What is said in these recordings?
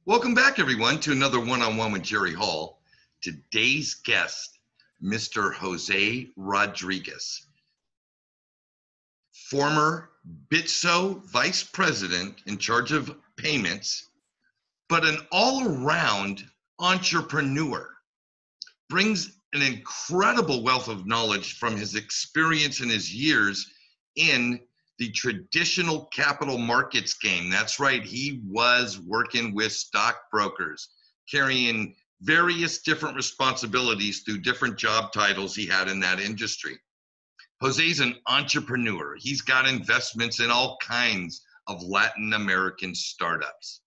Welcome back, everyone, to another one-on-one with Jerry Hall. Today's guest, Mr. Jose Rodriguez, former Bitso vice president in charge of payments, but an all-around entrepreneur. Brings an incredible wealth of knowledge from his experience and his years in the traditional capital markets game. That's right, he was working with stockbrokers, carrying various different responsibilities through different job titles he had in that industry. Jose's an entrepreneur. He's got investments in all kinds of Latin American startups,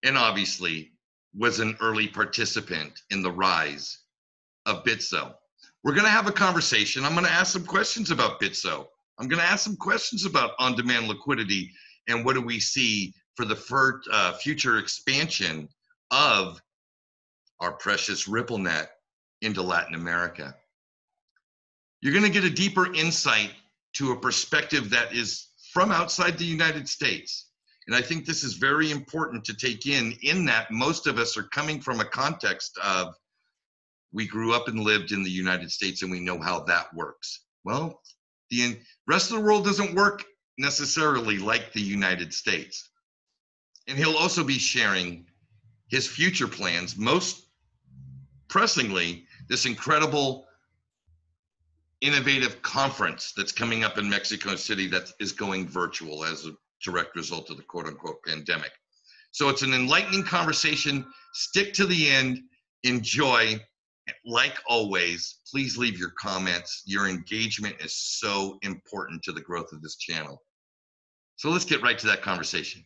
and obviously was an early participant in the rise of Bitso. We're going to have a conversation. I'm going to ask some questions about Bitso. I'm going to ask some questions about on-demand liquidity and what do we see for the future expansion of our precious RippleNet into Latin America. You're going to get a deeper insight to a perspective that is from outside the United States. And I think this is very important to take in that most of us are coming from a context of we grew up and lived in the United States and we know how that works. Well, the rest of the world doesn't work necessarily like the United States. And he'll also be sharing his future plans, most pressingly, this incredible, innovative conference that's coming up in Mexico City that is going virtual as a direct result of the quote-unquote pandemic. So it's an enlightening conversation. Stick to the end. Enjoy. Like always, please leave your comments. Your engagement is so important to the growth of this channel. So let's get right to that conversation.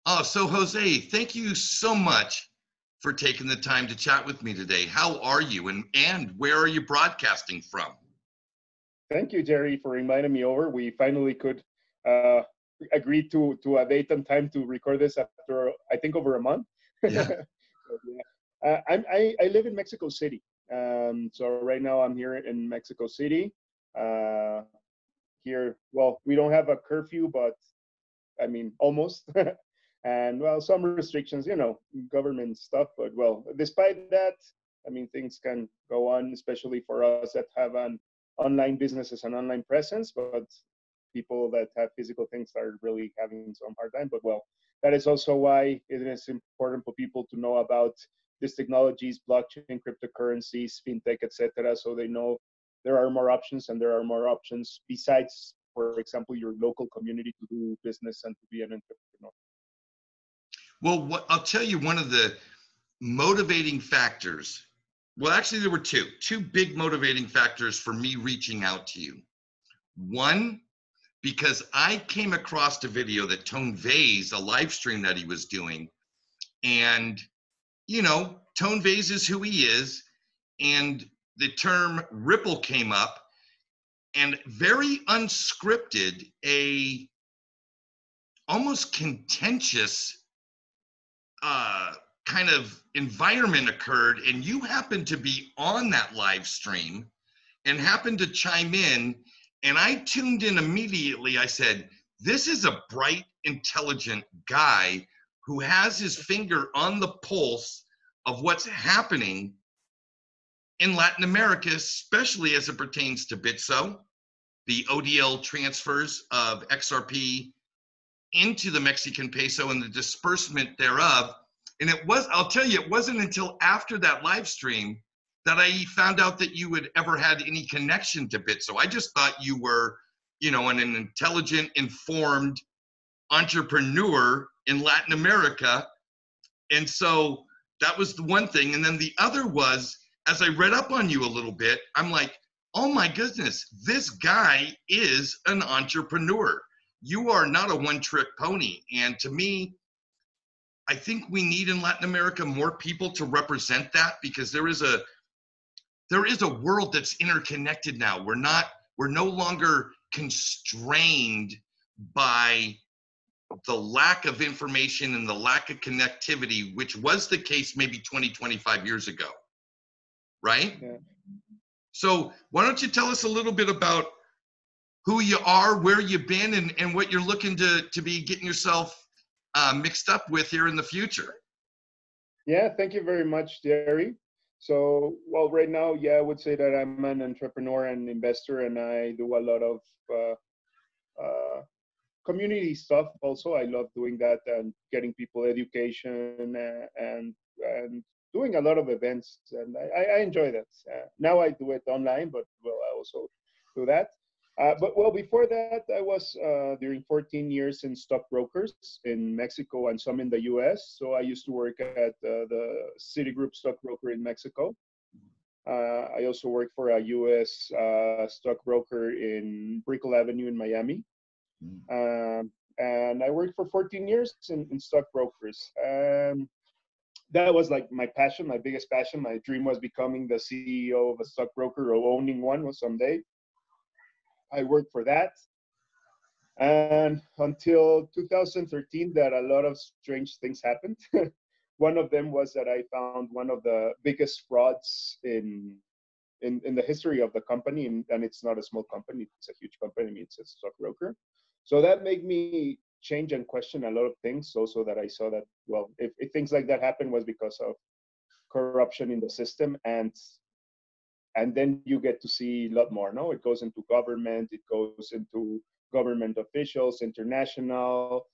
Oh, so Jose, thank you so much for taking the time to chat with me today. How are you and where are you broadcasting from? Thank you, Jerry, for inviting me over. We finally could agree to a date and time to record this after, I think, over a month. Yeah. I live in Mexico City. So right now I'm here in Mexico City. Here, well, we don't have a curfew, but I mean, almost. And well, some restrictions, government stuff. But well, despite that, I mean, things can go on, especially for us that have an online businesses and online presence, but people that have physical things are really having some hard time. But well, that is also why it is important for people to know about these technologies, blockchain, cryptocurrencies, fintech, etc., so they know there are more options, and there are more options besides, for example, your local community to do business and to be an entrepreneur. Well, I'll tell you, one of the motivating factors, well, actually there were two big motivating factors for me reaching out to you. One, because I came across a video that Tone Vays, a live stream that he was doing, and Tone Vays is who he is, and the term Ripple came up, and very unscripted, a almost contentious kind of environment occurred, and you happened to be on that live stream and happened to chime in, and I tuned in immediately. I said, this is a bright, intelligent guy who has his finger on the pulse of what's happening in Latin America, especially as it pertains to Bitso, the ODL transfers of XRP into the Mexican peso and the disbursement thereof. And I'll tell you, it wasn't until after that live stream that I found out that you had ever had any connection to Bitso. I just thought you were, an intelligent, informed entrepreneur in Latin America. And so that was the one thing. And then the other was, as I read up on you a little bit, I'm like, oh my goodness, this guy is an entrepreneur. You are not a one-trick pony. And to me, I think we need in Latin America more people to represent that, because there is a world that's interconnected now. We're no longer constrained by the lack of information and the lack of connectivity, which was the case maybe 20, 25 years ago, right? Yeah. So why don't you tell us a little bit about who you are, where you've been, and what you're looking to be getting yourself mixed up with here in the future. Yeah, thank you very much, Jerry. So, well, right now, yeah, I would say that I'm an entrepreneur and investor, and I do a lot of uh, community stuff. Also, I love doing that and getting people education and doing a lot of events, and I enjoy that. Now I do it online, but well, I also do that. But well, before that, I was during 14 years in stockbrokers in Mexico and some in the U.S. So I used to work at the Citigroup stockbroker in Mexico. I also worked for a U.S. Stockbroker in Brickell Avenue in Miami. And I worked for 14 years in stockbrokers. That was like my passion, my biggest passion. My dream was becoming the CEO of a stockbroker or owning one someday. I worked for that. And until 2013, that a lot of strange things happened. One of them was that I found one of the biggest frauds in the history of the company, and it's not a small company, it's a huge company, I mean, it's a stockbroker. So that made me change and question a lot of things, also that I saw that, well, if things like that happened was because of corruption in the system, and then you get to see a lot more. No, it goes into government, it goes into government officials, international,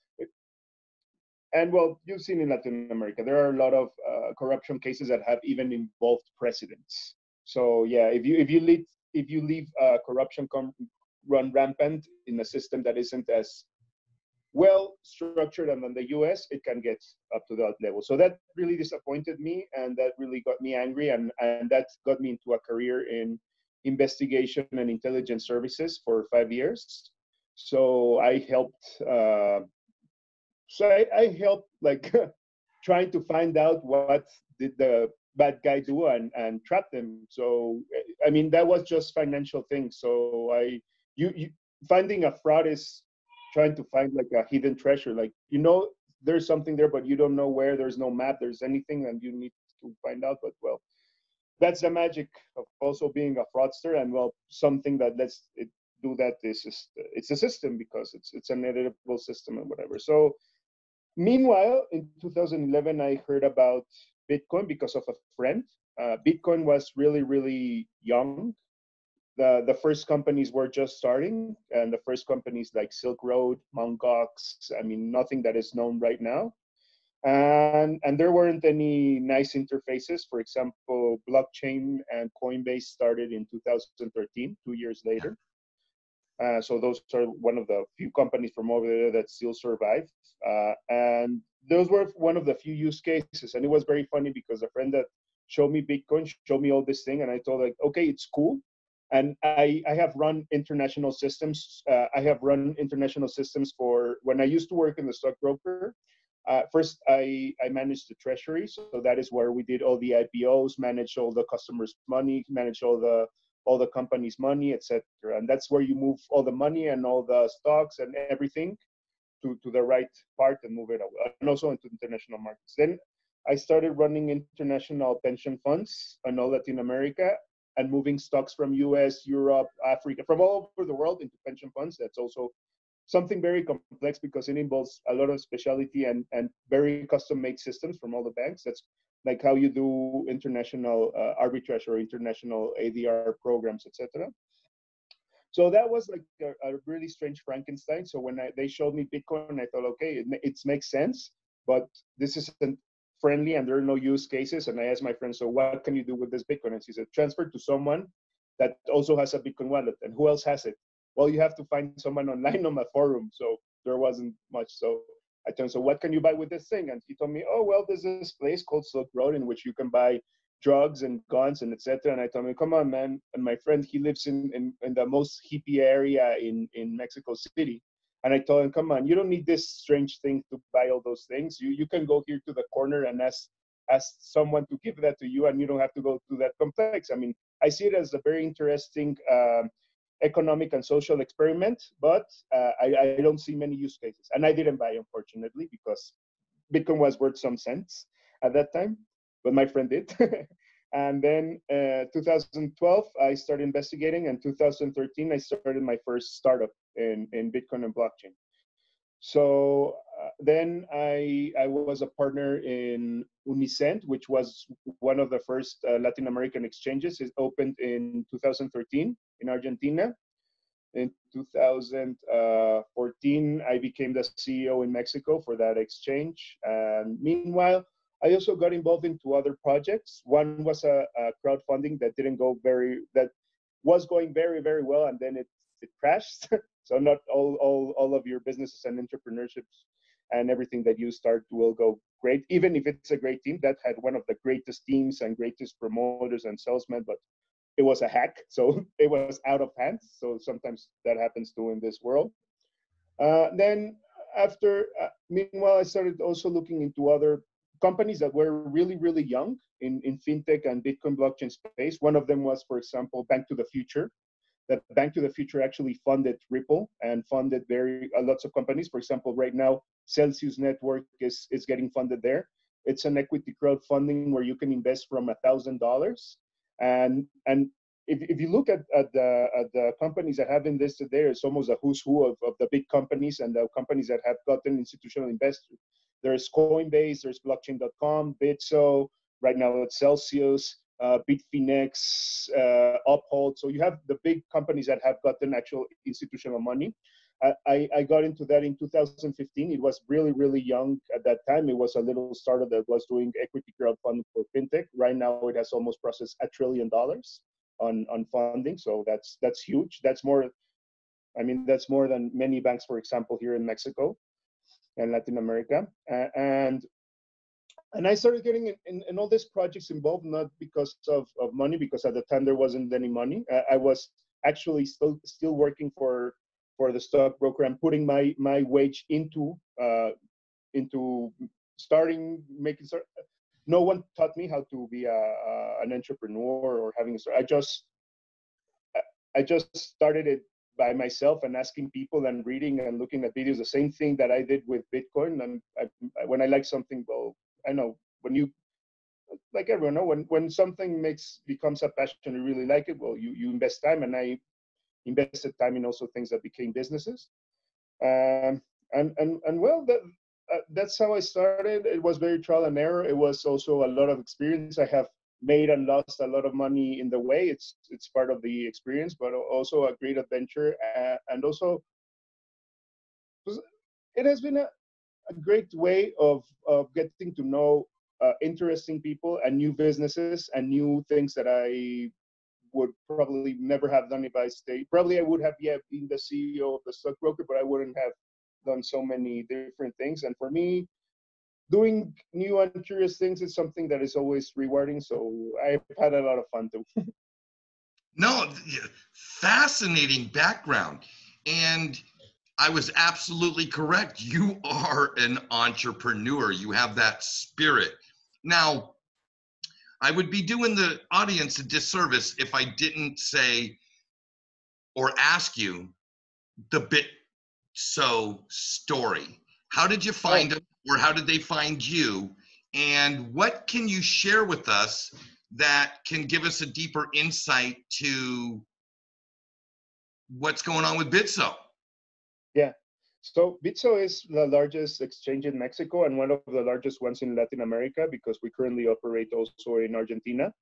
and well, you've seen in Latin America, there are a lot of corruption cases that have even involved presidents. So yeah, if you leave corruption run rampant in a system that isn't as well structured and in the US, it can get up to that level. So that really disappointed me, and that really got me angry, and that got me into a career in investigation and intelligence services for 5 years. So I helped. I helped like trying to find out what did the bad guy do and trap them. So I mean that was just financial things. So you finding a fraud is trying to find like a hidden treasure. Like there's something there, but you don't know where. There's no map. There's anything, and you need to find out. But well, that's the magic of also being a fraudster. And well, something that lets it do that is just, it's a system because it's an editable system and whatever. So meanwhile, in 2011, I heard about Bitcoin because of a friend. Bitcoin was really, really young. The first companies were just starting, and the first companies like Silk Road, Mt. Gox, I mean, nothing that is known right now. And there weren't any nice interfaces. For example, blockchain and Coinbase started in 2013, 2 years later. So those are one of the few companies from over there that still survive. And those were one of the few use cases. And it was very funny because a friend that showed me Bitcoin showed me all this thing. And I told like, okay, it's cool. And I have run international systems. I have run international systems for when I used to work in the stockbroker. First, I managed the treasury. So that is where we did all the IPOs, managed all the customers' money, managed all the company's money, etc. And that's where you move all the money and all the stocks and everything to the right part and move it out, and also into international markets. Then I started running international pension funds in all Latin America and moving stocks from US, Europe, Africa, from all over the world into pension funds. That's also something very complex because it involves a lot of specialty and very custom-made systems from all the banks. That's like how you do international arbitrage or international ADR programs, etc. So that was like a really strange Frankenstein. So when they showed me Bitcoin, I thought, okay, it makes sense, but this isn't friendly and there are no use cases. And I asked my friend, so what can you do with this Bitcoin? And she said, transfer to someone that also has a Bitcoin wallet. And who else has it? Well, you have to find someone online on a forum. So there wasn't much. So I told him, so what can you buy with this thing? And he told me, oh, well, there's this place called Silk Road in which you can buy drugs and guns and etc. And I told him, come on, man. And my friend, he lives in the most hippie area in Mexico City. And I told him, come on, you don't need this strange thing to buy all those things. You can go here to the corner and ask someone to give that to you, and you don't have to go through that complex. I mean, I see it as a very interesting economic and social experiment, but I don't see many use cases. And I didn't buy, unfortunately, because Bitcoin was worth some cents at that time, but my friend did. And then 2012, I started investigating, and 2013, I started my first startup in Bitcoin and blockchain. So then I was a partner in Unicent, which was one of the first Latin American exchanges. It opened in 2013 in Argentina. In 2014, I became the CEO in Mexico for that exchange. And meanwhile, I also got involved into other projects. One was a crowdfunding that was going very, very well, and then it crashed. So not all of your businesses and entrepreneurships and everything that you start will go great, even if it's a great team. That had one of the greatest teams and greatest promoters and salesmen, but it was a hack, so it was out of hands. So sometimes that happens too in this world. Then after, meanwhile, I started also looking into other companies that were really, really young in fintech and Bitcoin blockchain space. One of them was, for example, Bank to the Future. That Bank to the Future actually funded Ripple and funded lots of companies. For example, right now, Celsius Network is getting funded there. It's an equity crowdfunding where you can invest from $1,000. And if you look at the companies that have invested there, it's almost a who's who of the big companies and the companies that have gotten institutional investors. There's Coinbase, there's blockchain.com, Bitso, right now it's Celsius, Bitfinex, Uphold. So you have the big companies that have gotten actual institutional money. I got into that in 2015. It was really, really young at that time. It was a little startup that was doing equity crowdfunding for fintech. Right now, it has almost processed $1 trillion on funding. So that's huge. That's more. I mean, that's more than many banks, for example, here in Mexico and Latin America. And I started getting in all these projects involved, not because of money, because at the time there wasn't any money. I was actually still working for the stockbroker and putting my wage into starting making. No one taught me how to be an entrepreneur or having a start. I just started it by myself and asking people and reading and looking at videos. The same thing that I did with Bitcoin. And when I like something, well, I know when you, like everyone know, when something becomes a passion, you really like it, well, you invest time, and I invested time in also things that became businesses. And well, that's how I started. It was very trial and error. It was also a lot of experience. I have made and lost a lot of money in the way. It's part of the experience, but also a great adventure. And also, it has been a great way of getting to know interesting people and new businesses and new things that I would probably never have done if I stayed. Probably I would have been the CEO of the stockbroker, but I wouldn't have done so many different things. And for me, doing new and curious things is something that is always rewarding. So I've had a lot of fun too. No, fascinating background. And I was absolutely correct. You are an entrepreneur. You have that spirit. Now, I would be doing the audience a disservice if I didn't say or ask you the Bitso story. How did you find them, or how did they find you? And what can you share with us that can give us a deeper insight to what's going on with Bitso? Yeah. So Bitso is the largest exchange in Mexico and one of the largest ones in Latin America, because we currently operate also in Argentina.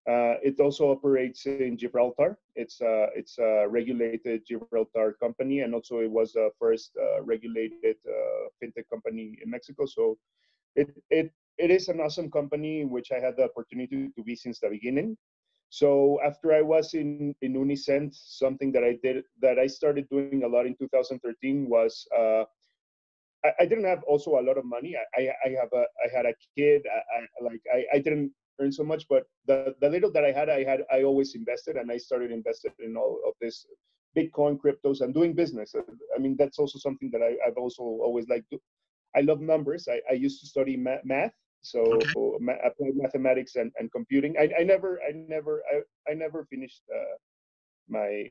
It also operates in Gibraltar. It's a regulated Gibraltar company, and also it was the first regulated fintech company in Mexico. So it is an awesome company in which I had the opportunity to be since the beginning. So after I was in Unicent, something that I started doing a lot in 2013 was I didn't have also a lot of money. I had a kid. I didn't earn so much, but the little that I always invested, and I started invested in all of this Bitcoin, cryptos, and doing business. I mean, that's also something that I've also always liked. I love numbers. I used to study math, so applied mathematics and computing. I never finished I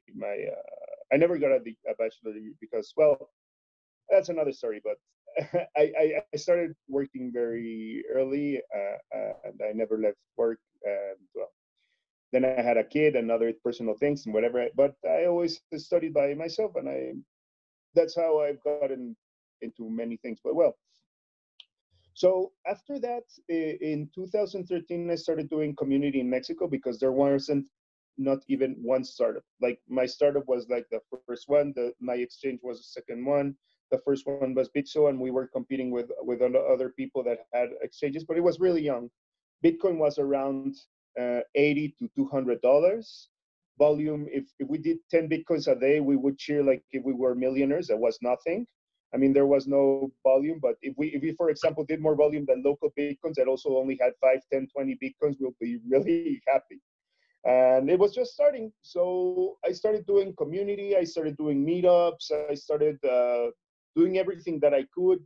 never got a bachelor degree because, well, that's another story. But I started working very early, and I never left work And well, then I had a kid and other personal things and whatever. But I always studied by myself, and that's how I've gotten into many things. But well, so after that, in 2013, I started doing community in Mexico because there wasn't not even one startup. Like my startup was like the first one. My exchange was the second one. The first one was Bitso, and we were competing with other people that had exchanges, but it was really young. Bitcoin was around 80 to $200 volume. If we did 10 Bitcoins a day, we would cheer like if we were millionaires. That was nothing. I mean, there was no volume, but if we, for example, did more volume than local Bitcoins that also only had 5, 10, 20 Bitcoins, we'll be really happy. And it was just starting. So I started doing community. I started doing meetups. I started doing everything that I could,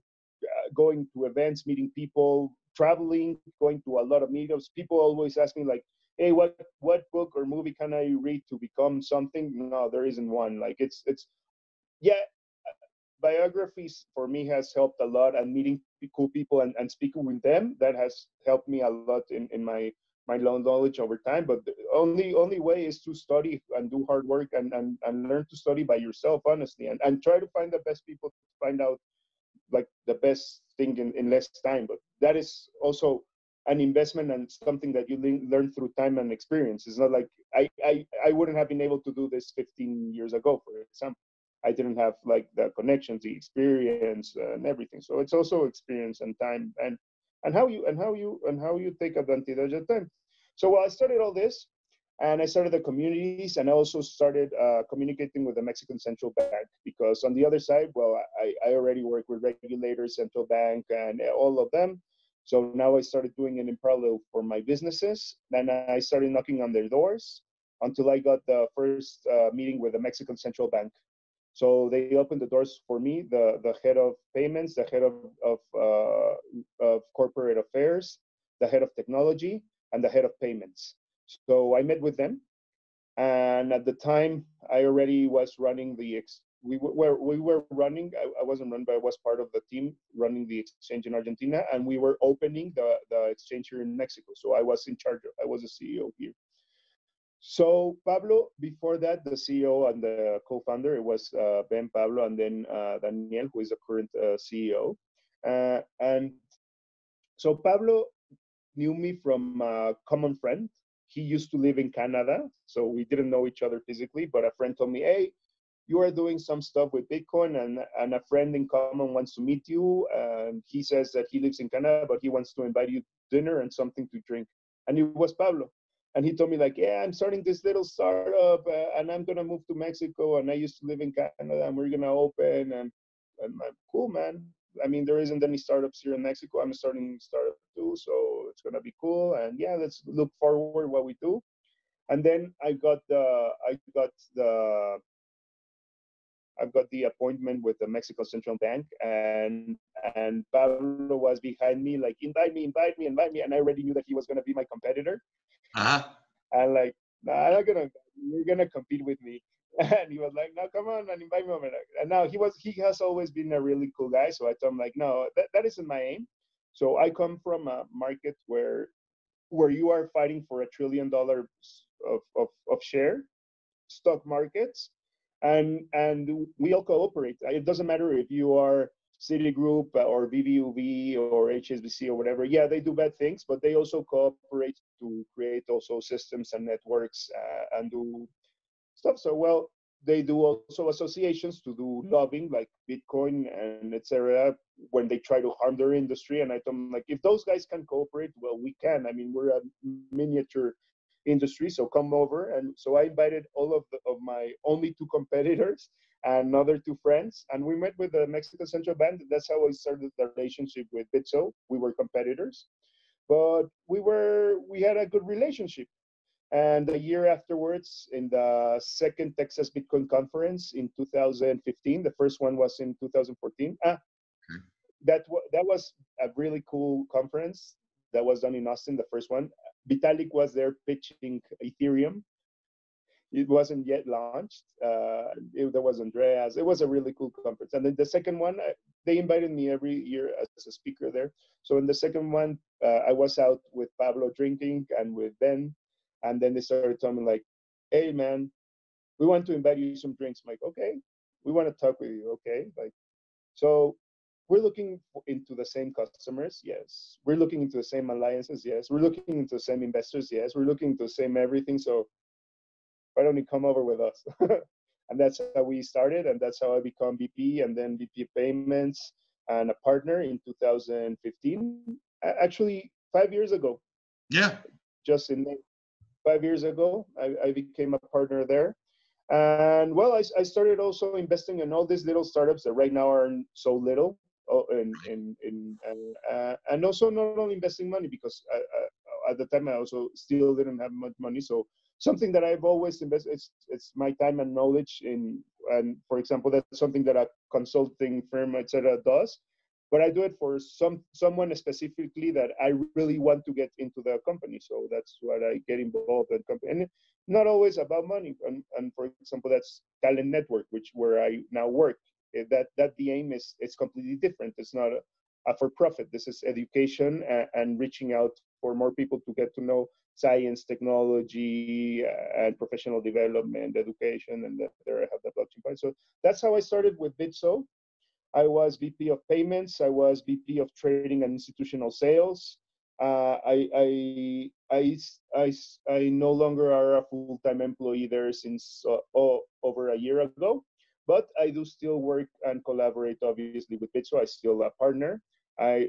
going to events, meeting people, traveling, going to a lot of meetups. People always ask me like, hey, what book or movie can I read to become something? No, there isn't one. Like it's yeah, biographies for me has helped a lot, and meeting cool people and speaking with them, that has helped me a lot in my knowledge over time. But the only way is to study and do hard work, and learn to study by yourself, honestly, and try to find the best people to find out like the best thing in less time. But that is also an investment and something that you learn through time and experience. It's not like I wouldn't have been able to do this 15 years ago, for example. I didn't have like the connections, the experience, and everything. So it's also experience and time, and how you take advantage of time. So I started all this, and I started the communities, and I also started communicating with the Mexican Central Bank, because on the other side, well, I already work with regulators, central bank, and all of them. So now I started doing it in parallel for my businesses. Then I started knocking on their doors until I got the first meeting with the Mexican Central Bank. So they opened the doors for me, the head of payments, the head of corporate affairs, the head of technology, and the head of payments. So I met with them, and at the time I already was running we were running. I wasn't run, but I was part of the team running the exchange in Argentina, and we were opening the exchange here in Mexico. So I was in charge. I was the CEO here. So Pablo, before that, the CEO and the co-founder, it was Ben, Pablo, and then Daniel, who is the current CEO. And so Pablo knew me from a common friend. He used to live in Canada, so we didn't know each other physically, but a friend told me, hey, you are doing some stuff with Bitcoin, and a friend in common wants to meet you. And he says that he lives in Canada, but he wants to invite you to dinner and something to drink. And it was Pablo. And he told me like, yeah, I'm starting this little startup, and I'm going to move to Mexico. And I used to live in Canada, and we're going to open. And I'm cool, man. I mean, there isn't any startups here in Mexico. I'm starting startup too, so it's gonna be cool. And yeah, let's look forward what we do. And then I got the appointment with the Mexico Central Bank, and Pablo was behind me, like invite me, and I already knew that he was gonna be my competitor. Uh-huh. And like, nah, I'm not gonna, you're gonna compete with me. And he was like, no, come on and invite me over. And now he has always been a really cool guy. So I told him like, no, that isn't my aim. So I come from a market where you are fighting for $1 trillion of share stock markets, and we all cooperate. It doesn't matter if you are Citigroup or BBUV or HSBC or whatever. Yeah, they do bad things, but they also cooperate to create also systems and networks, and do stuff. So well, they do also associations to do lobbying, like Bitcoin and etc. When they try to harm their industry. And I told them like, if those guys can cooperate, well, we can. I mean, we're a miniature industry, so come over. And so I invited all of my only two competitors and another two friends, and we met with the Mexican Central Bank. That's how I started the relationship with Bitso. We were competitors, but we had a good relationship. And a year afterwards, in the second Texas Bitcoin conference in 2015, the first one was in 2014. That was a really cool conference that was done in Austin, the first one. Vitalik was there pitching Ethereum. it wasn't yet launched. There was Andreas. It was a really cool conference. And then the second one, they invited me every year as a speaker there. So in the second one, I was out with Pablo drinking and with Ben. And then they started telling me like, hey, man, we want to invite you some drinks. I'm like, okay, we want to talk with you. Okay. Like, so we're looking into the same customers. Yes. We're looking into the same alliances. Yes. We're looking into the same investors. Yes. We're looking into the same everything. So why don't you come over with us? And that's how we started. And that's how I become VP and then VP of payments and a partner in 2015. Actually, 5 years ago, Yeah. just in 5 years ago, I became a partner there. And well, I started also investing in all these little startups that right now are so little. And also not only investing money because at the time I also still didn't have much money. So something that I've always invested, it's my time and knowledge in. And for example, that's something that a consulting firm, etc., does. But I do it for someone specifically that I really want to get into the company. So that's what I get involved in company. And not always about money. And for example, that's Talent Network, where I now work. That the aim is it's completely different. It's not a for-profit. This is education and reaching out for more people to get to know science, technology, and professional development, education, and there I have the blockchain part. So that's how I started with Bitso. I was VP of payments. I was VP of trading and institutional sales. I no longer are a full-time employee there since over a year ago, but I do still work and collaborate obviously with Bitso. I still a partner.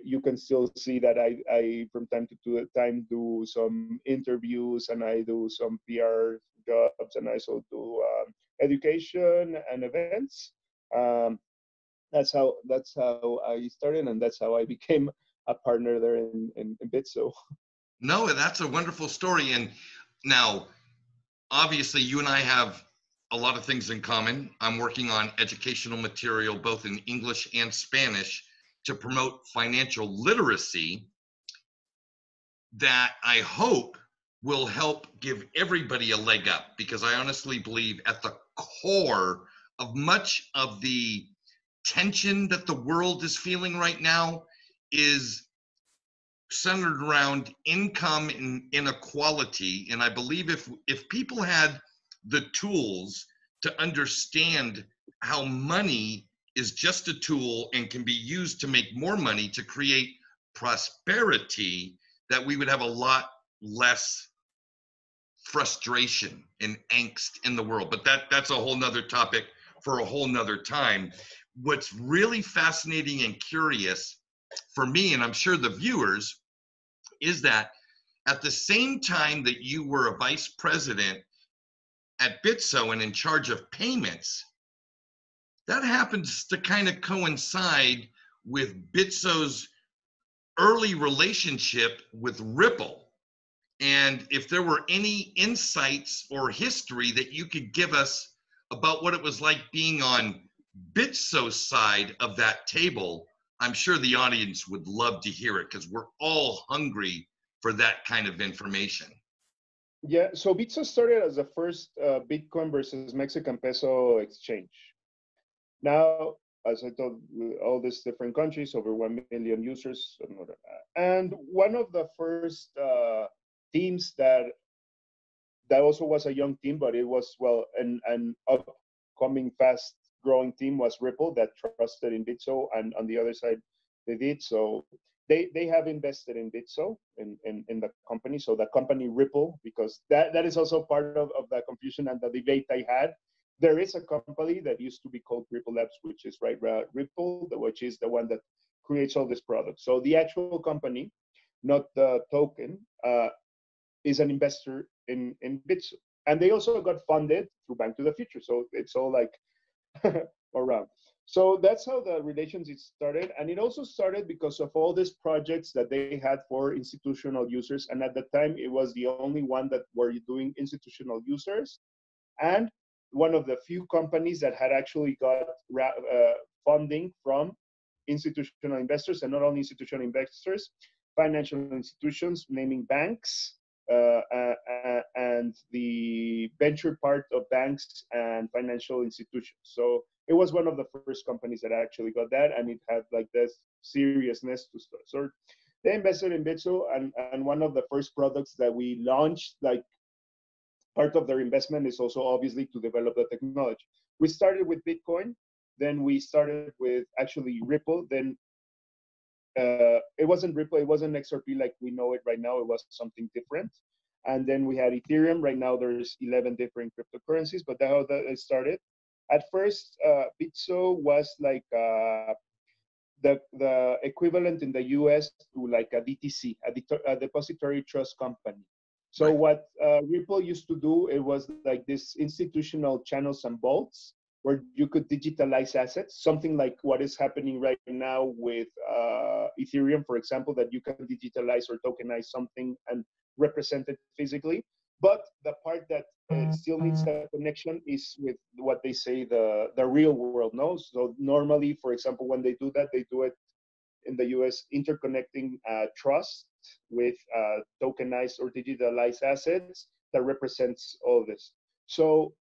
You can still see that I from time to time do some interviews and I do some PR jobs and I also do education and events. Um, that's how I started, and that's how I became a partner there in Bitso. No, that's a wonderful story. And now, obviously, you and I have a lot of things in common. I'm working on educational material, both in English and Spanish, to promote financial literacy that I hope will help give everybody a leg up, because I honestly believe at the core of much of the tension that the world is feeling right now is centered around income and inequality. And I believe if people had the tools to understand how money is just a tool and can be used to make more money to create prosperity, that we would have a lot less frustration and angst in the world. But that's a whole nother topic for a whole nother time. What's really fascinating and curious for me, and I'm sure the viewers, is that at the same time that you were a vice president at Bitso and in charge of payments, that happens to kind of coincide with Bitso's early relationship with Ripple. And if there were any insights or history that you could give us about what it was like being on Bitso's side of that table, I'm sure the audience would love to hear it, because we're all hungry for that kind of information. Yeah, so Bitso started as the first Bitcoin versus Mexican peso exchange. Now, as I told, all these different countries, over 1 million users, and one of the first teams that also was a young team, but it was an upcoming, fast growing team was Ripple that trusted in Bitso, and on the other side, they did. So they have invested in Bitso in the company. So the company Ripple, because that is also part of the confusion and the debate I had. There is a company that used to be called Ripple Labs, which is Ripple, which is the one that creates all these products. So the actual company, not the token, is an investor in Bitso. And they also got funded through Bank to the Future. So it's all like around. So that's how the relationship started. And it also started because of all these projects that they had for institutional users. And at the time, it was the only one that were doing institutional users. And one of the few companies that had actually got funding from institutional investors, and not only institutional investors, financial institutions, naming banks and the venture part of banks and financial institutions. So it was one of the first companies that actually got that, and it had like this seriousness to start. So they invested in Bitso, and one of the first products that we launched, like part of their investment is also obviously to develop the technology. We started with Bitcoin, then we started with actually Ripple, then it wasn't Ripple, it wasn't XRP like we know it right now, it was something different. And then we had Ethereum. Right now there's 11 different cryptocurrencies, but that's how that started. At first, Bitso was like the equivalent in the US to like a DTC, a depository trust company. So Right. what Ripple used to do, it was like this institutional channels and vaults where you could digitalize assets, something like what is happening right now with Ethereum, for example, that you can digitalize or tokenize something and represent it physically. But the part that still needs that connection is with what they say the real world knows. So normally, for example, when they do it in the US, interconnecting trust with tokenized or digitalized assets that represents all this. So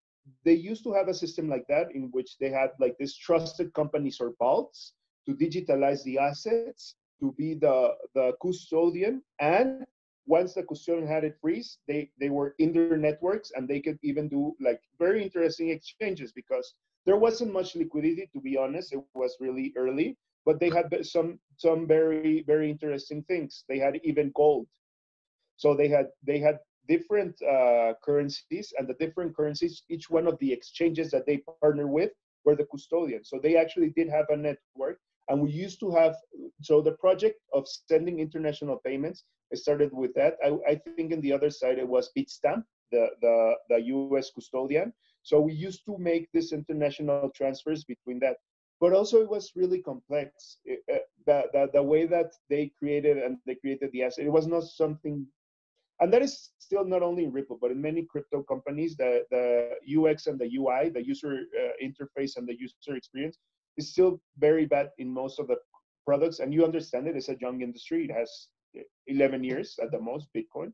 they used to have a system like that in which they had like these trusted companies or vaults to digitalize the assets, to be the custodian, and once the custodian had it freeze, they were in their networks and they could even do like very interesting exchanges because there wasn't much liquidity, to be honest. It was really early, but they had some very interesting things. They had even gold. So they had different currencies, and the different currencies, each one of the exchanges that they partner with were the custodian. So they actually did have a network, and we used to have. So the project of sending international payments, it started with that. I think in the other side it was Bitstamp, the U.S. custodian. So we used to make these international transfers between that, but also it was really complex. The way that they created the asset, it was not something, and that is still not only in Ripple, but in many crypto companies, the UX and the UI, the user interface and the user experience is still very bad in most of the products. And you understand it, it's a young industry. It has 11 years at the most, Bitcoin.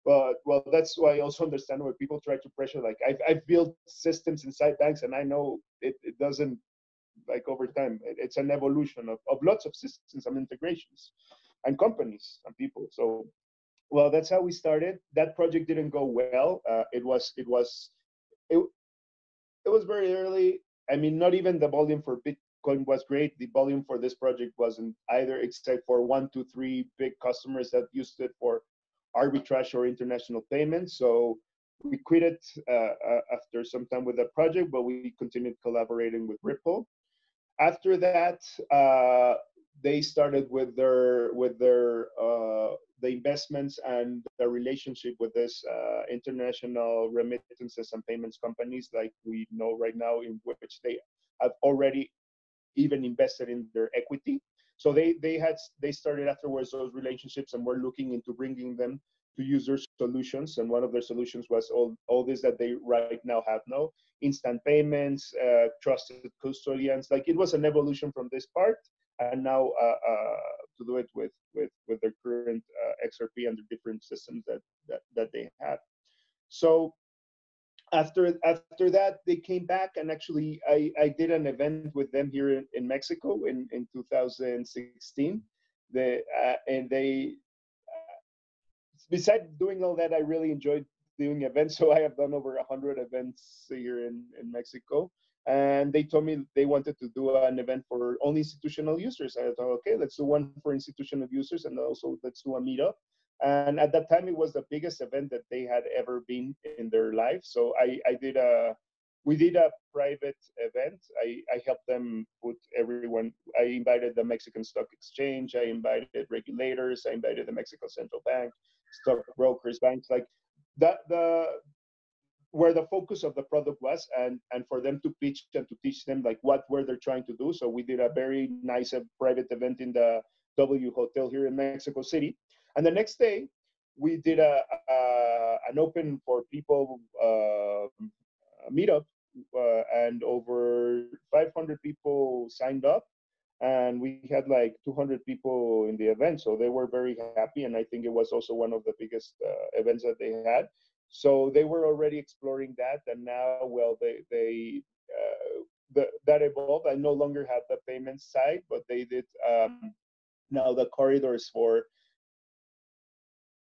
But well, that's why I also understand why people try to pressure. Like I've built systems inside banks, and I know it doesn't, like over time, it's an evolution of lots of systems and integrations and companies and people. So well, that's how we started. That project didn't go well. It was very early. I mean, not even the volume for Bitcoin was great. The volume for this project wasn't either, except for 1, 2, 3 big customers that used it for arbitrage or international payments. So we quit it after some time with that project, but we continued collaborating with Ripple. After that, they started with the investments and the relationship with this international remittances and payments companies, like we know right now, in which they have already even invested in their equity. So they started afterwards those relationships, and were looking into bringing them to use their solutions. And one of their solutions was all this that they right now have now: instant payments, trusted custodians. Like it was an evolution from this part, and now to do it with their current XRP and the different systems that they have. So after that, they came back, and actually I did an event with them here in Mexico in 2016. And they besides doing all that, I really enjoyed doing events. So I have done over 100 events here in Mexico. And they told me they wanted to do an event for only institutional users. I thought, okay, let's do one for institutional users, and also let's do a meetup. And at that time, it was the biggest event that they had ever been in their life. So we did a private event. I helped them put everyone. I invited the Mexican Stock Exchange. I invited regulators. I invited the Mexico Central Bank, stock brokers, banks, like that. Where the focus of the product was, and for them to pitch and to teach them like what were they trying to do. So we did a very nice private event in the W Hotel here in Mexico City. And the next day, we did an open for people meetup, and over 500 people signed up. and we had like 200 people in the event, so they were very happy, and I think it was also one of the biggest events that they had. So they were already exploring that, and now, well, that evolved. I no longer have the payment side, but they did now the corridors for.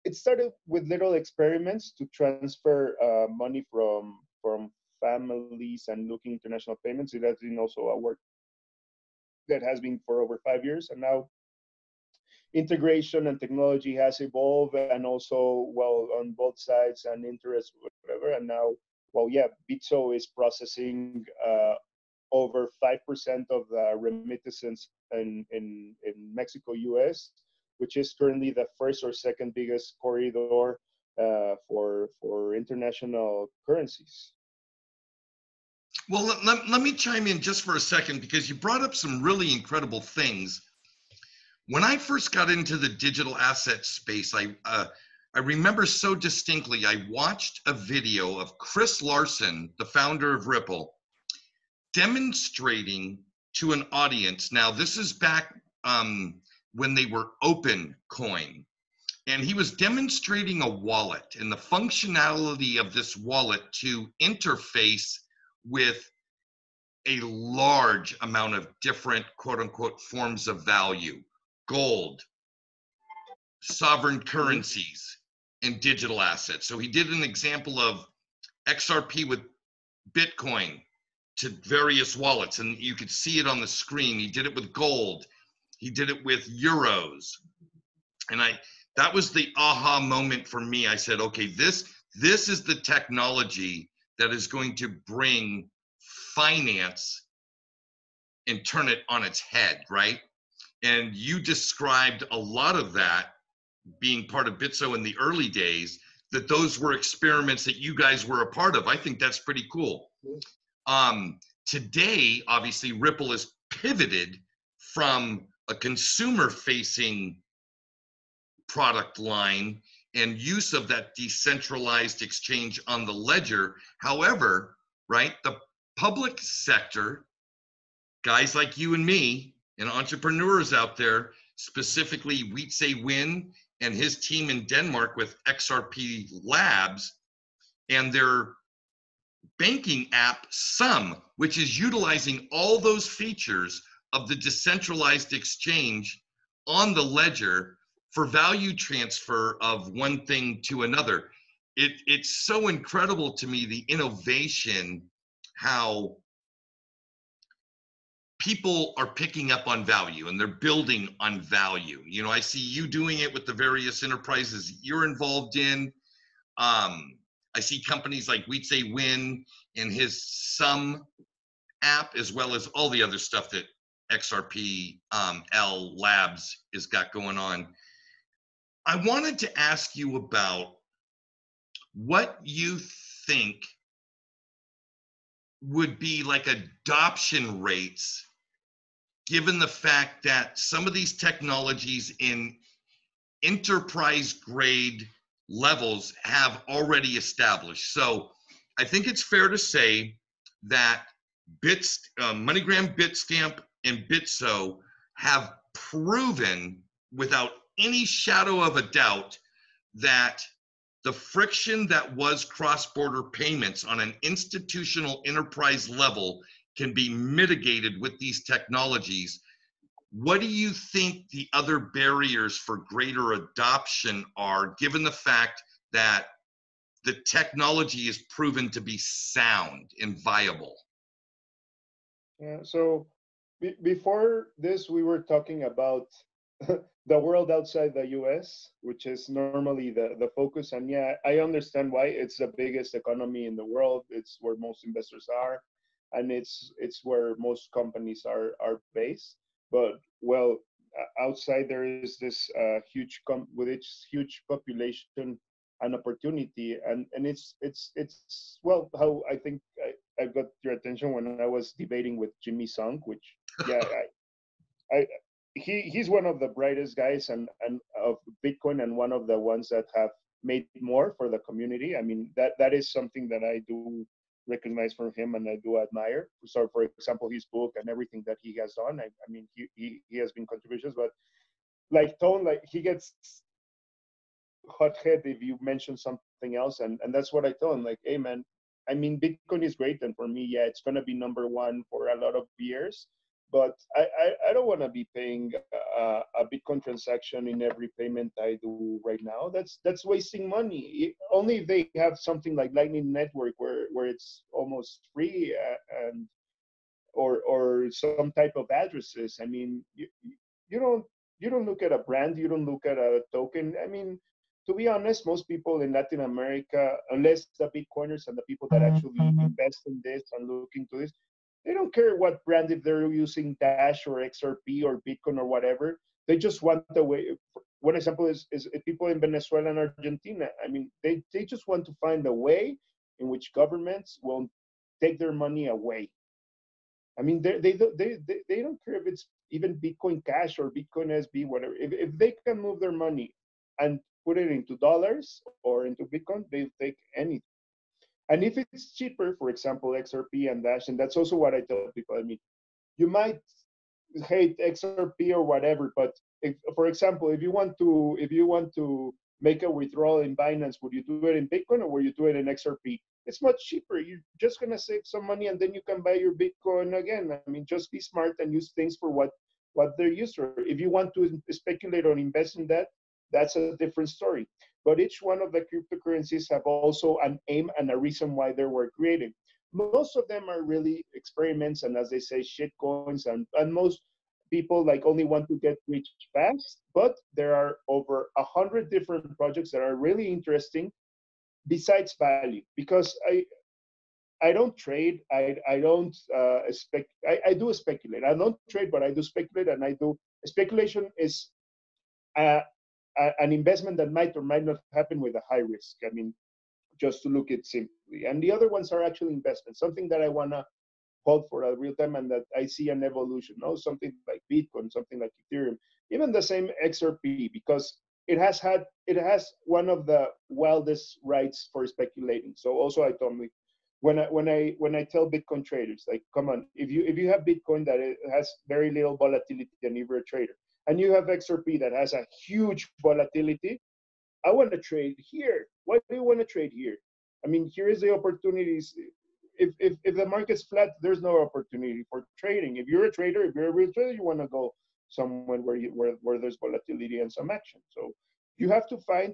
It started with little experiments to transfer money from families and looking international payments. It has been also a work that has been for over 5 years, and now integration and technology has evolved, and also, well, on both sides and interest, whatever. And now, well, yeah, Bitso is processing over 5% of the remittances in Mexico, US, which is currently the first or second biggest corridor for international currencies. Well, let me chime in just for a second, because you brought up some really incredible things. When I first got into the digital asset space, I remember so distinctly, I watched a video of Chris Larsen, the founder of Ripple, demonstrating to an audience. Now, this is back when they were OpenCoin, and he was demonstrating a wallet and the functionality of this wallet to interface with a large amount of different quote unquote forms of value, gold, sovereign currencies, and digital assets. So he did an example of XRP with Bitcoin to various wallets, and you could see it on the screen. He did it with gold. He did it with euros. And that was the aha moment for me. I said, okay, this is the technology that is going to bring finance and turn it on its head, right? And you described a lot of that being part of Bitso in the early days, that those were experiments that you guys were a part of. I think that's pretty cool. Today, obviously, Ripple is pivoted from a consumer-facing product line and use of that decentralized exchange on the ledger. However, right, the public sector, guys like you and me and entrepreneurs out there, specifically Wietse Nguyen and his team in Denmark with XRP Labs and their banking app Sum, which is utilizing all those features of the decentralized exchange on the ledger for value transfer of one thing to another. It's so incredible to me, the innovation, how people are picking up on value and they're building on value. You know, I see you doing it with the various enterprises you're involved in. I see companies like Wietse Nguyen and his Sum app, as well as all the other stuff that XRP L Labs has got going on. I wanted to ask you about what you think would be like adoption rates, given the fact that some of these technologies in enterprise grade levels have already established. So I think it's fair to say that MoneyGram, Bitstamp, and Bitso have proven without any shadow of a doubt that the friction that was cross-border payments on an institutional enterprise level can be mitigated with these technologies. What do you think the other barriers for greater adoption are, given the fact that the technology is proven to be sound and viable? Yeah, so before this, we were talking about the world outside the US, which is normally the focus. And yeah, I understand why. It's the biggest economy in the world. It's where most investors are, and it's where most companies are based. But well, outside there is this with its huge population and opportunity, and it's well, how I think I got your attention when I was debating with Jimmy Song, which yeah, he's one of the brightest guys and of Bitcoin, and one of the ones that have made more for the community. I mean, that is something that I do recognize from him and I do admire. So, for example, his book and everything that he has done. I mean, he has been contributions, but like Tone, like he gets hot head if you mention something else, and that's what I tell him. Like, hey man, I mean, Bitcoin is great, and for me, yeah, it's gonna be number one for a lot of years. But I don't want to be paying a Bitcoin transaction in every payment I do right now. That's wasting money. Only if they have something like Lightning Network where it's almost free and or some type of addresses. I mean, you don't you don't look at a brand, you don't look at a token. I mean, to be honest, most people in Latin America, unless the Bitcoiners and the people that actually invest in this and look into this, they don't care what brand, if they're using Dash or XRP or Bitcoin or whatever. They just want the way. One example is people in Venezuela and Argentina. I mean, they just want to find a way in which governments won't take their money away. I mean, they don't care if it's even Bitcoin Cash or Bitcoin SB, whatever. If they can move their money and put it into dollars or into Bitcoin, they'll take anything. And if it's cheaper, for example, XRP and Dash, and that's also what I tell people. I mean, you might hate XRP or whatever, but if, for example, if you want to make a withdrawal in Binance, would you do it in Bitcoin or would you do it in XRP? It's much cheaper. You're just gonna save some money and then you can buy your Bitcoin again. I mean, just be smart and use things for what they're used for. If you want to speculate or invest in that, that's a different story. But each one of the cryptocurrencies have also an aim and a reason why they were created. Most of them are really experiments and, as they say, shit coins, and most people like only want to get rich fast. But there are over 100 different projects that are really interesting besides value, because I don't trade. I don't I do speculate. I don't trade, but I do speculate, and I do speculation is an investment that might or might not happen with a high risk. I mean, just to look it simply. And the other ones are actually investments, something that I wanna hold for a real time and that I see an evolution. No, something like Bitcoin, something like Ethereum, even the same XRP, because it has one of the wildest rights for speculating. So also I told me when I tell Bitcoin traders, like, come on, if you have Bitcoin that it has very little volatility and you're a trader, and you have XRP that has a huge volatility, I want to trade here. Why do you want to trade here? I mean, here is the opportunities. If the market's flat, there's no opportunity for trading. If you're a trader, if you're a real trader, you want to go somewhere where there's volatility and some action. So you have to find,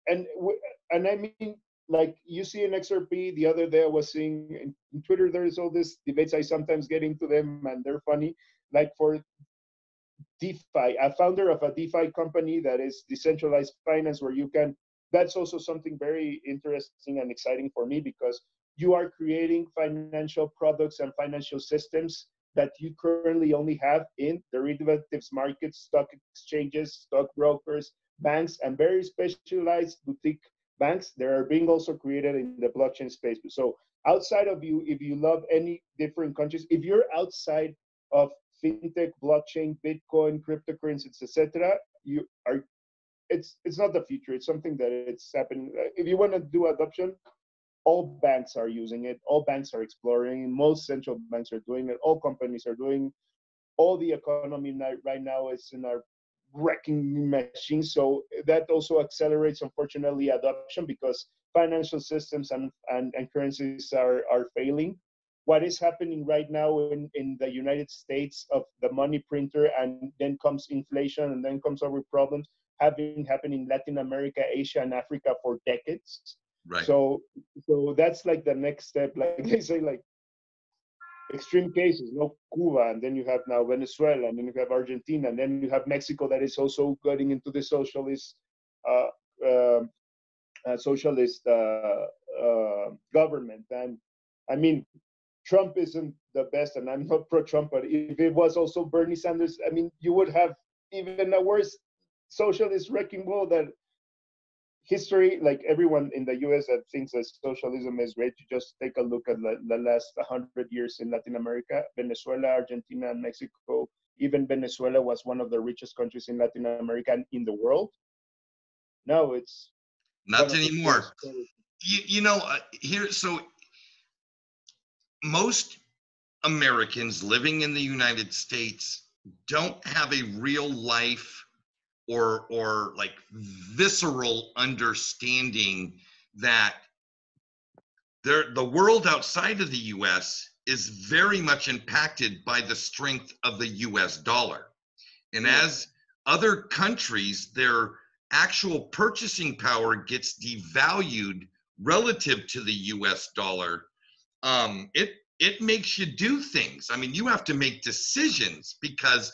and and I mean, like you see in XRP, the other day I was seeing in Twitter, there's all these debates. I sometimes get into them and they're funny. Like for DeFi, a founder of a DeFi company that is decentralized finance, where you can, that's also something very interesting and exciting for me, because you are creating financial products and financial systems that you currently only have in derivatives markets, stock exchanges, stock brokers, banks, and very specialized boutique banks that are being also created in the blockchain space. So outside of you, if you love any different countries, if you're outside of fintech, blockchain, Bitcoin, cryptocurrencies, etc., you are. It's not the future. It's something that it's happening. If you want to do adoption, all banks are using it. All banks are exploring. Most central banks are doing it. All companies are doing. All the economy right now is in a wrecking machine. So that also accelerates, unfortunately, adoption, because financial systems and currencies are failing. What is happening right now in the United States of the money printer, and then comes inflation, and then comes other problems, have been happening in Latin America, Asia, and Africa for decades. Right. So that's like the next step. Like they say, like extreme cases, no, Cuba, and then you have now Venezuela, and then you have Argentina, and then you have Mexico that is also getting into the socialist uh, uh, government. And I mean, Trump isn't the best, and I'm not pro-Trump, but if it was also Bernie Sanders, I mean, you would have even a worse socialist wrecking ball. That history, like everyone in the US that thinks that socialism is great, you just take a look at the last 100 years in Latin America, Venezuela, Argentina, and Mexico. Even Venezuela was one of the richest countries in Latin America and in the world. No, it's not anymore. You know, here, so most Americans living in the United States don't have a real life or like visceral understanding that the world outside of the US is very much impacted by the strength of the US dollar. And as other countries, their actual purchasing power gets devalued relative to the US dollar, it makes you do things. I mean, you have to make decisions because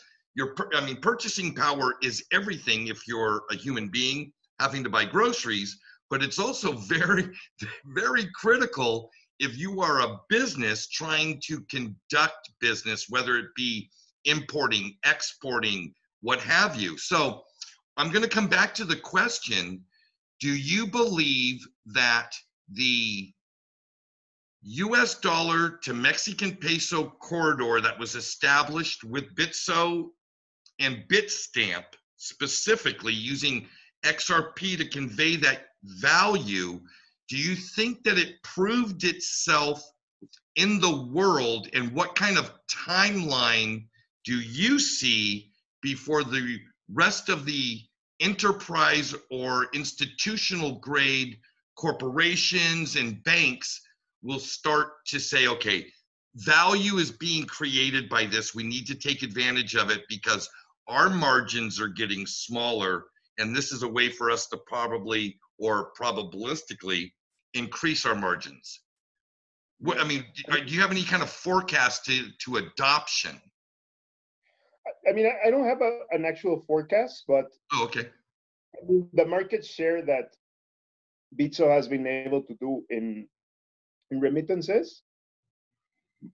purchasing power is everything if you're a human being having to buy groceries, but it's also very, very critical if you are a business trying to conduct business, whether it be importing, exporting, what have you. So I'm going to come back to the question, do you believe that the US dollar to Mexican peso corridor that was established with Bitso and Bitstamp, specifically using XRP to convey that value, do you think that it proved itself in the world, and what kind of timeline do you see before the rest of the enterprise or institutional grade corporations and banks will start to say, okay, value is being created by this. We need to take advantage of it because our margins are getting smaller, and this is a way for us to probably or probabilistically increase our margins. What, I mean, do you have any kind of forecast to adoption? I mean, I don't have an actual forecast, but Oh, okay. the market share that Bitso has been able to do in remittances,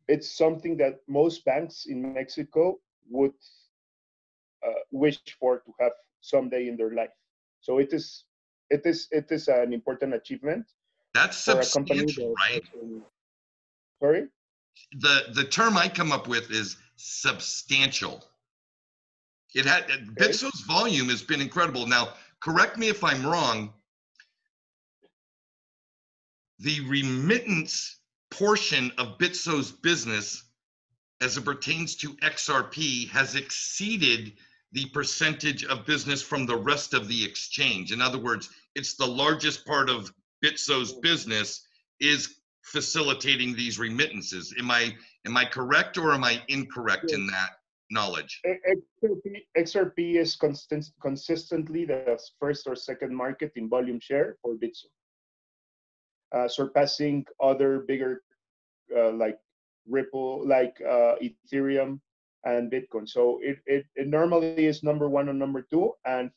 it's something that most banks in Mexico would wish for to have someday in their life. So it is an important achievement That's for a company substantial, right? Sorry? The term I come up with is substantial. It had Okay. Bitso's volume has been incredible. Now, correct me if I'm wrong. The remittance portion of Bitso's business, as it pertains to XRP, has exceeded the percentage of business from the rest of the exchange. In other words, it's the largest part of Bitso's business is facilitating these remittances. Am I correct or am I incorrect in that knowledge? XRP is consistently the first or second market in volume share for Bitso, surpassing other bigger like Ripple, like Ethereum and Bitcoin. So it normally is number one or number two, and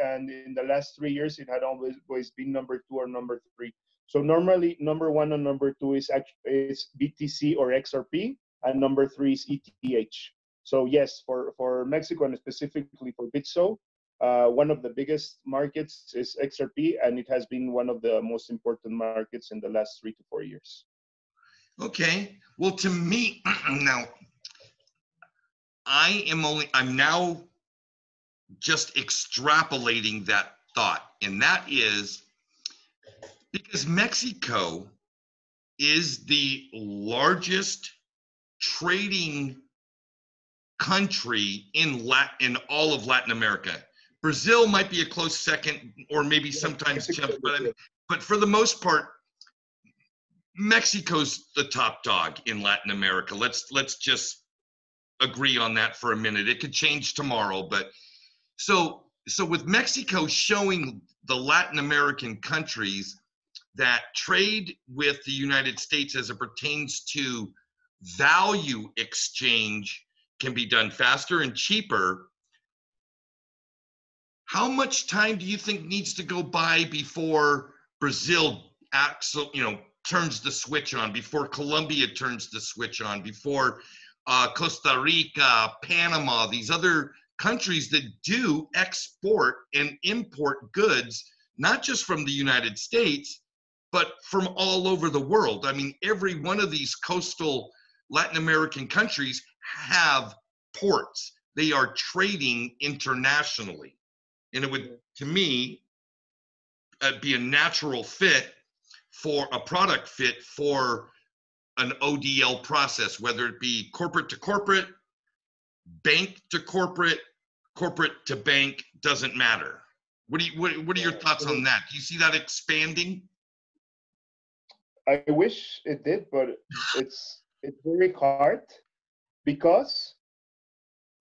in the last 3 years it had always been number two or number three. So normally number one and number two is BTC or XRP, and number three is ETH. So yes, for Mexico and specifically for Bitso, one of the biggest markets is XRP, and it has been one of the most important markets in the last 3 to 4 years. Okay. Well, to me, now, I'm now just extrapolating that thought, and that is because Mexico is the largest trading country in all of Latin America. Brazil might be a close second, or maybe sometimes Chile, but for the most part, Mexico's the top dog in Latin America. Let's just agree on that for a minute. It could change tomorrow, but so with Mexico showing the Latin American countries that trade with the United States as it pertains to value exchange can be done faster and cheaper. How much time do you think needs to go by before Brazil turns the switch on, before Colombia turns the switch on, before Costa Rica, Panama, these other countries that do export and import goods, not just from the United States, but from all over the world? I mean, every one of these coastal Latin American countries have ports. They are trading internationally. And it would, to me, be a natural fit for a product fit for an ODL process, whether it be corporate to corporate, bank to corporate, corporate to bank, doesn't matter. What are your thoughts on that? Do you see that expanding? I wish it did, but it's very hard because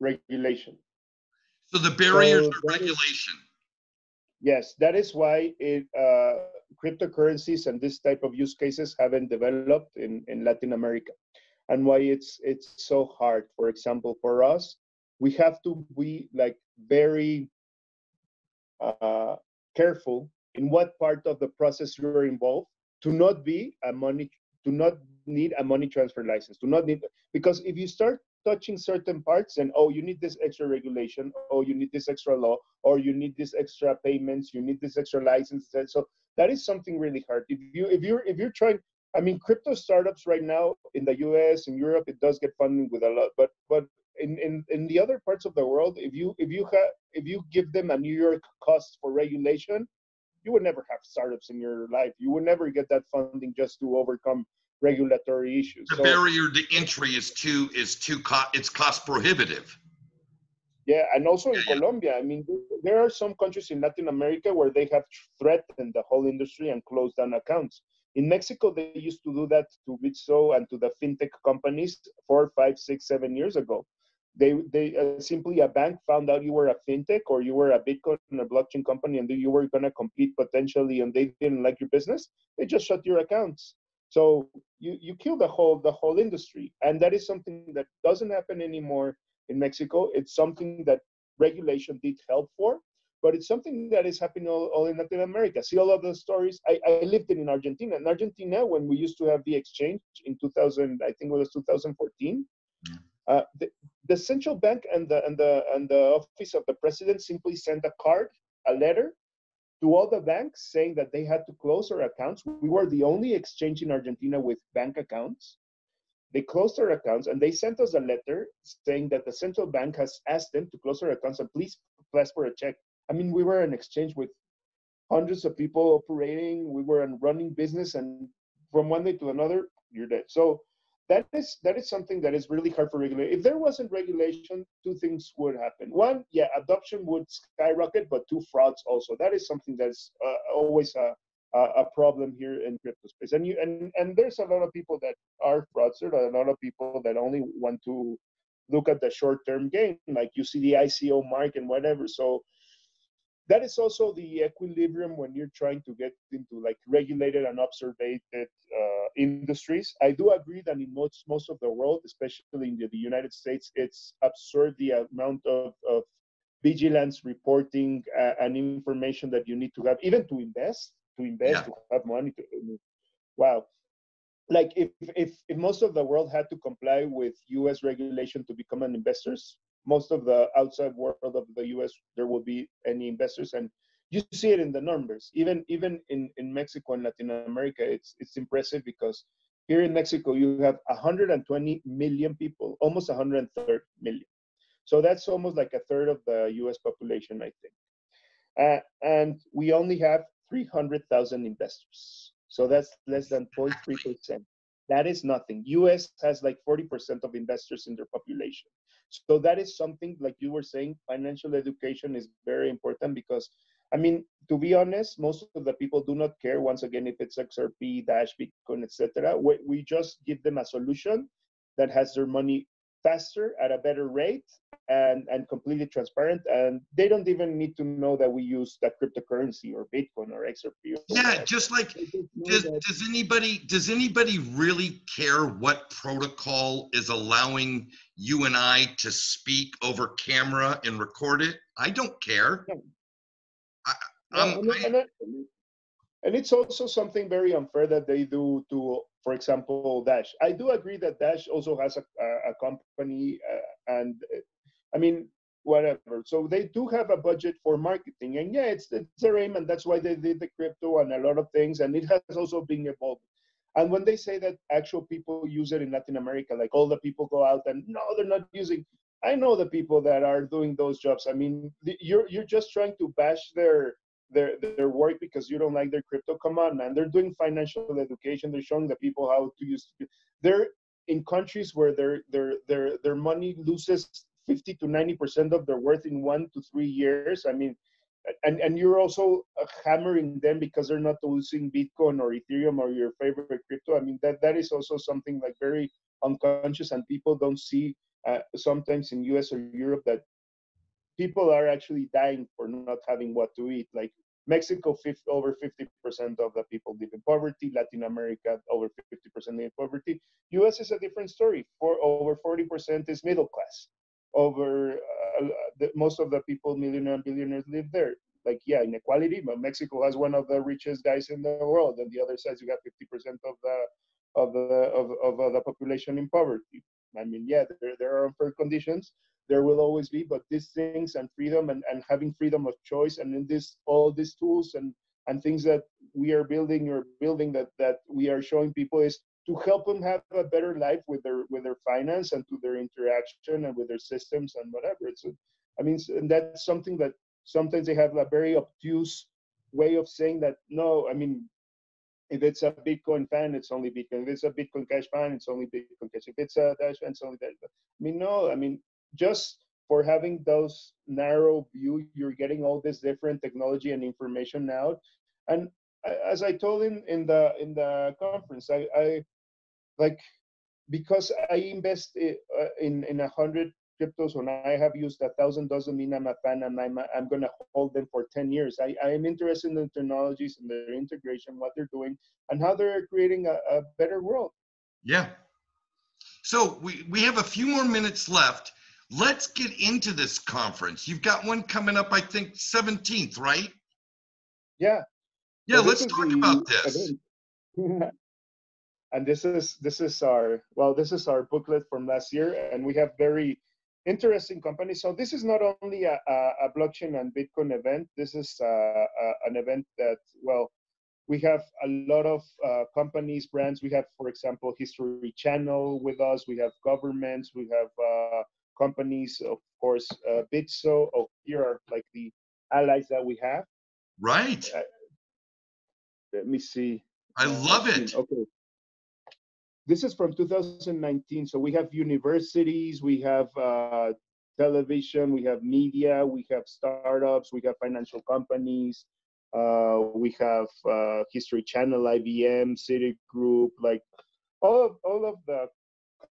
regulation. So the barriers So are that is, regulation. yes, that is why cryptocurrencies and this type of use cases haven't developed in Latin America, and why it's so hard. For example, for us, we have to be like very uh, careful in what part of the process you're involved to not be a money to not need a money transfer license, to not need, because if you start touching certain parts, and oh, you need this extra regulation, oh, you need this extra law, or you need this extra payments, you need this extra license. So that is something really hard. If you're trying, I mean, crypto startups right now in the US and Europe, it does get funding with a lot, but in the other parts of the world, if you give them a New York cost for regulation, you would never have startups in your life. You would never get that funding just to overcome regulatory issues. The So barrier to entry is it's cost prohibitive. yeah, and also Yeah, in yeah. Colombia, I mean, there are some countries in Latin America where they have threatened the whole industry and closed down accounts. In Mexico, they used to do that to Bitso and to the fintech companies 4, 5, 6, 7 years ago. They simply, a bank found out you were a fintech or you were a Bitcoin or blockchain company and you were going to compete potentially, and they didn't like your business. They just shut your accounts. So you kill the whole industry, and that is something that doesn't happen anymore in Mexico. It's something that regulation did help for, but it's something that is happening all in Latin America. See all of those stories. I lived in Argentina. In Argentina, when we used to have the exchange in 2000, I think it was 2014, the central bank and the office of the president simply sent a letter to all the banks saying that they had to close their accounts. We were the only exchange in Argentina with bank accounts. They closed their accounts and they sent us a letter saying that the central bank has asked them to close their accounts and please ask for a check. I mean, we were an exchange with hundreds of people operating. We were a running business, and from one day to another, you're dead. So that is something that is really hard for regulation. If there wasn't regulation, two things would happen. One, yeah, adoption would skyrocket, but two, frauds also. That is something that's always a problem here in crypto space. And there's a lot of people that are fraudsters, a lot of people that only want to look at the short-term gain, like you see the ICO mark and whatever. So that is also the equilibrium when you're trying to get into like regulated and observed industries. I do agree that in most of the world, especially in the United States, it's absurd the amount of vigilance reporting and information that you need to have, even Yeah. to have money. Wow. Like if most of the world had to comply with US regulation to become an investors, most of the outside world of the US, there will be any investors. And you see it in the numbers. Even in Mexico and Latin America, it's impressive because here in Mexico you have 120 million people, almost 130 million. So that's almost like a third of the US population, I think. And we only have 300,000 investors. So that's less than 0.3%. That is nothing. US has like 40% of investors in their population. So that is something, like you were saying, financial education is very important because, I mean, to be honest, most of the people do not care, once again, if it's XRP, Dash, Bitcoin, etc. We just give them a solution that has their money faster at a better rate and completely transparent, and they don't even need to know that we use that cryptocurrency or Bitcoin or XRP or Yeah, whatever. just like They just know does, that. does anybody really care what protocol is allowing you and I to speak over camera and record it? I don't care. No, I, no, and it's also something very unfair that they do to, for example, Dash. I do agree that Dash also has a company, and I mean, whatever. So they do have a budget for marketing, and yeah, it's their aim, and that's why they did the crypto and a lot of things, and it has also been evolved. And when they say that actual people use it in Latin America, like all the people go out and no, they're not using. I know the people that are doing those jobs. I mean, you're just trying to bash their work because you don't like their crypto. Come on, man. They're doing financial education. They're showing the people how to use. They're in countries where their money loses 50 to 90% of their worth in 1 to 3 years. I mean, and you're also hammering them because they're not using Bitcoin or Ethereum or your favorite crypto. I mean, that is also something like very unconscious, and people don't see sometimes in US or Europe that people are actually dying for not having what to eat. Like Mexico, over 50% of the people live in poverty. Latin America, over 50% live in poverty. US is a different story. Over 40% is middle class. Over most of the people, millionaires and billionaires, live there. Like, yeah, inequality, but Mexico has one of the richest guys in the world. And the other side, you got 50% of the population in poverty. I mean, yeah, there are unfair conditions, there will always be, but these things and freedom and having freedom of choice, and in this all these tools and things that we are building or building that we are showing people is to help them have a better life with their finance and to their interaction and with their systems and whatever. It's I mean, and that's something that sometimes they have a very obtuse way of saying that. No, I mean, if it's a Bitcoin fan, it's only Bitcoin. If it's a Bitcoin Cash fan, it's only Bitcoin Cash. If it's a Dash fan, it's only Dash. I mean, no. I mean, just for having those narrow view, you're getting all this different technology and information out. And as I told in the conference, I like, because I invest in 100 cryptos, when I have used 1,000 doesn't mean I'm a fan and I'm going to hold them for 10 years. I am interested in the technologies and their integration, what they're doing, and how they're creating a better world. Yeah. So we have a few more minutes left. Let's get into this conference. You've got one coming up, I think, 17th, right? Yeah. Yeah, so let's talk about this. And this is our booklet from last year, and we have very interesting companies. So this is not only a blockchain and Bitcoin event. This is an event that, well, we have a lot of companies, brands. We have, for example, History Channel with us. We have governments. We have companies, of course, Bitso. Oh, here are like the allies that we have. Right. Let me see. I love it. Okay. This is from 2019. So we have universities, we have television, we have media, we have startups, we have financial companies, we have History Channel, IBM, Citigroup, like all of the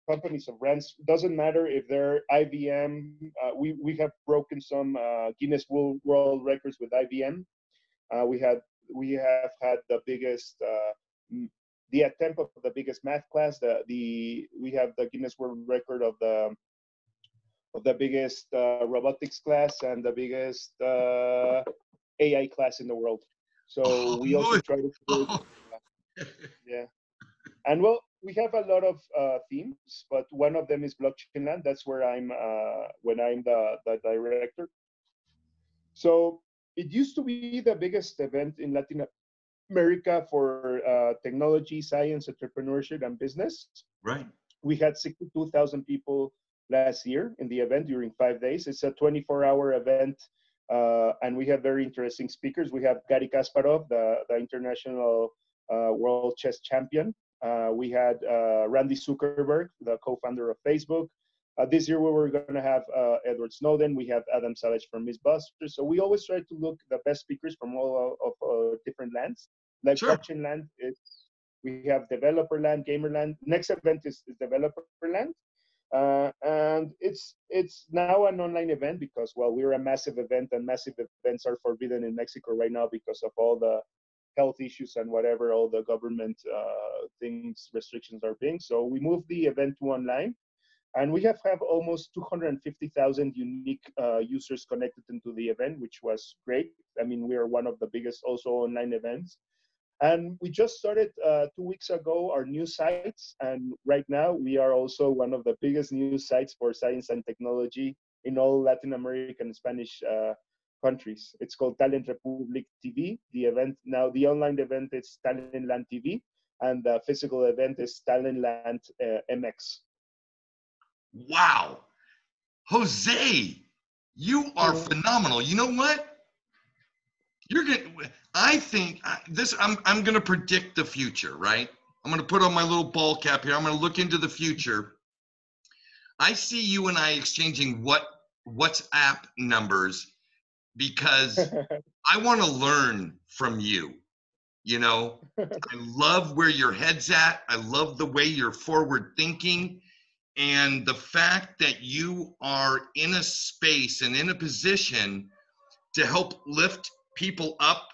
companies of brands. Doesn't matter if they're IBM. We have broken some Guinness World Records with IBM. We have had the biggest. The attempt of the biggest math class. We have the Guinness World Record of the biggest robotics class and the biggest AI class in the world. So we also try to yeah. And well, we have a lot of themes, but one of them is blockchain land. That's where I'm when I'm the director. So it used to be the biggest event in Latin America for technology, science, entrepreneurship, and business. Right. We had 62,000 people last year in the event during 5 days. It's a 24-hour event, and we have very interesting speakers. We have Garry Kasparov, the international world chess champion. We had Randy Zuckerberg, the co-founder of Facebook. This year we were going to have Edward Snowden. We have Adam Savage from Mythbusters. So we always try to look the best speakers from all of different lands. Like sure. Blockchain land, we have developer land, gamer land. Next event is developer land. And it's now an online event because, well, we're a massive event, and massive events are forbidden in Mexico right now because of all the health issues and whatever, all the government things, restrictions are being. So we moved the event to online. And we have almost 250,000 unique users connected into the event, which was great. I mean, we are one of the biggest also online events. And we just started 2 weeks ago our news sites. And right now we are also one of the biggest news sites for science and technology in all Latin American and Spanish countries. It's called Talent Republic TV. The event now, the online event is Talent Land TV, and the physical event is Talent Land MX. Wow. Jose, you are phenomenal. You know what? You're gonna. I think this. I'm gonna predict the future, right? I'm gonna put on my little ball cap here. I'm gonna look into the future. I see you and I exchanging WhatsApp numbers because I want to learn from you. You know, I love where your head's at. I love the way you're forward thinking. And the fact that you are in a space and in a position to help lift people up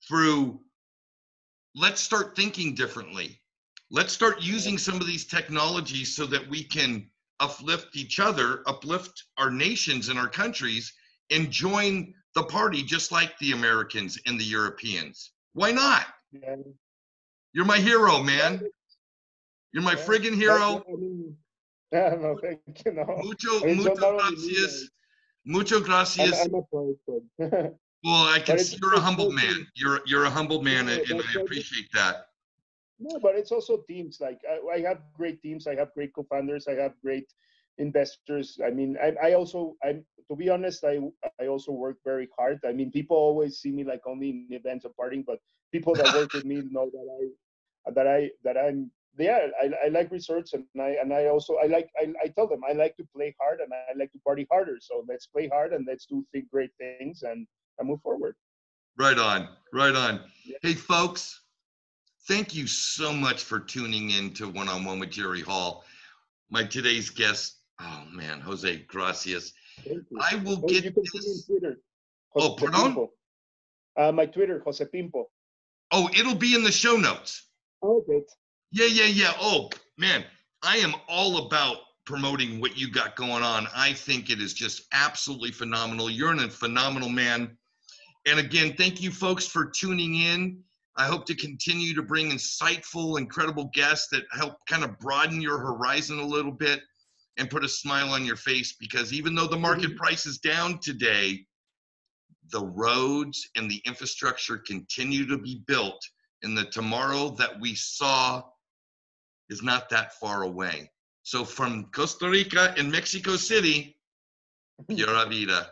through, let's start thinking differently. Let's start using some of these technologies so that we can uplift each other, uplift our nations and our countries, and join the party just like the Americans and the Europeans. Why not? Yeah, You're my hero, man. You're my yeah. friggin' hero. I mean, yeah, no, thank you. No, Mucho, I mean, so mucho not only me, gracias. Mucho gracias. I'm a person. Well, I can But see you're a it's humble man. also, You're a humble man, yeah, and I appreciate that. no, but it's also teams. Like I have great teams. I have great co-founders. I have great investors. I mean, I'm to be honest, I also work very hard. I mean, people always see me like only in events and partying, but people that work with me know that I'm yeah. I like research, and I also I tell them I like to play hard and I like to party harder. So let's play hard and let's do great things and move forward. Right on, right on. Yeah. Hey, folks, thank you so much for tuning in to One on One with Jerry Hall. My today's guest, oh man, Jose Gracias. Thank you. I will Oh, get you can see me on this. Twitter. Oh, Jose pardon? Pimpo. My Twitter, Jose Pimpo. Oh, it'll be in the show notes. Oh, great. Yeah. Oh, man, I am all about promoting what you got going on. I think it is just absolutely phenomenal. You're a phenomenal man. And again, thank you folks for tuning in. I hope to continue to bring insightful, incredible guests that help kind of broaden your horizon a little bit and put a smile on your face, because even though the market price is down today, the roads and the infrastructure continue to be built, and the tomorrow that we saw is not that far away. So from Costa Rica and Mexico City, Pura Vida.